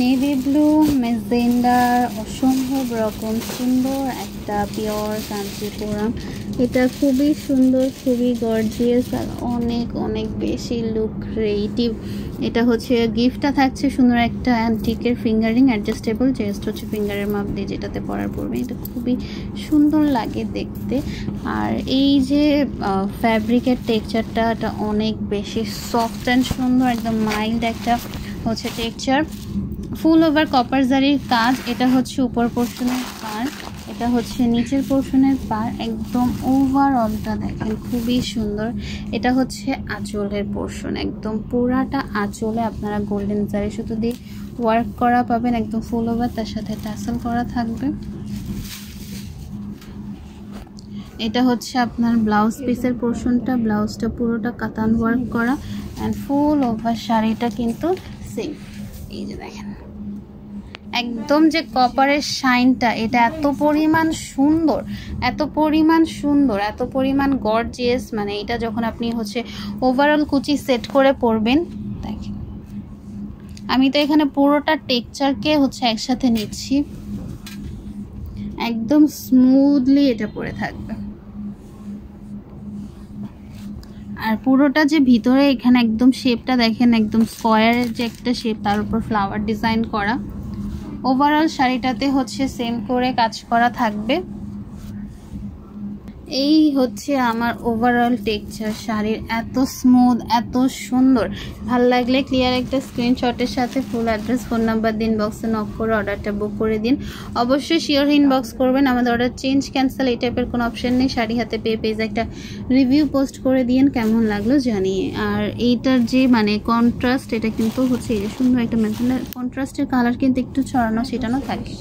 Navy blue মেজেন্ডার অসম্ভব রকম সুন্দর একটা পিওর কাঞ্চিপুরম। এটা খুবই সুন্দর, খুবই গর্জিয়াস আর অনেক অনেক বেশি লুক ক্রিয়েটিভ। এটা হচ্ছে গিফটটা থাকছে সুন্দর একটা অ্যান্টিকের ফিঙ্গারিং অ্যাডজাস্টেবল, জাস্ট হচ্ছে ফিঙ্গারের মাপ দিয়ে যেটাতে পরার পড়বে। এটা খুবই সুন্দর লাগে দেখতে। আর এই যে ফ্যাব্রিকের টেক্সচারটা, এটা অনেক বেশি সফট অ্যান্ড সুন্দর, একদম মাইল্ড একটা হচ্ছে টেক্সচার। ফুল ওভার কপার জারির কাজ। এটা হচ্ছে উপর পোর্শনের পার, এটা হচ্ছে নিচের পোর্শনের পার। একদম ওভারঅলটা দেখেন খুবই সুন্দর। এটা হচ্ছে আঁচলের পোর্শন, একদম পুরাটা আঁচলে আপনারা গোল্ডেন জারি সুতো দিয়ে ওয়ার্ক করা পাবেন, একদম ফুল ওভার, তার সাথে টাসেল করা থাকবে। এটা হচ্ছে আপনার ব্লাউজ পিসের পোর্শনটা, ব্লাউজটা পুরোটা কাতান ওয়ার্ক করা অ্যান্ড ফুল ওভার শাড়িটা কিন্তু সেম। এই যে দেখেন একদম যে কপারের শাইনটা, এটা এত পরিমাণ সুন্দর, এত পরিমাণ সুন্দর, এত পরিমাণ গর্জিয়াস। মানে এটা যখন আপনি হচ্ছে ওভারঅল কুচি সেট করে পরবেন, দেখেন আমি তো এখানে পুরোটা টেক্সচারকে হচ্ছে একসাথে নিচ্ছি, একদম স্মুথলি এটা পরে থাকবে। আর পুরোটা যে ভিতরে এখানে একদম শেপটা দেখেন, একদম স্কোয়ারের যে একটা শেপ, তার উপর ফ্লাওয়ার ডিজাইন করা। ওভারঅল শাড়িটাতে হচ্ছে সেম করে কাজ করা থাকবে। এই হচ্ছে আমার ওভারঅল টেক্সচার শাড়ির, এত স্মুথ, এত সুন্দর। ভাল লাগলে ক্লিয়ার একটা স্ক্রিনশটের সাথে ফুল অ্যাড্রেস, ফোন নাম্বার দিন, বক্সে নক করে অর্ডারটা বুক করে দিন। অবশ্যই শিওর ইনবক্স করবেন, আমাদের অর্ডার চেঞ্জ ক্যান্সেল এই টাইপের কোনো অপশন নেই। শাড়ি হাতে পেয়ে পেজ একটা রিভিউ পোস্ট করে দিন কেমন লাগলো জানিয়ে। আর এইটার যে মানে কন্ট্রাস্ট, এটা কিন্তু হচ্ছে এই যে সুন্দর একটা মেনশন, কন্ট্রাস্টের কালার কিন্তু একটু ছড়ানো ছিটানো থাকে।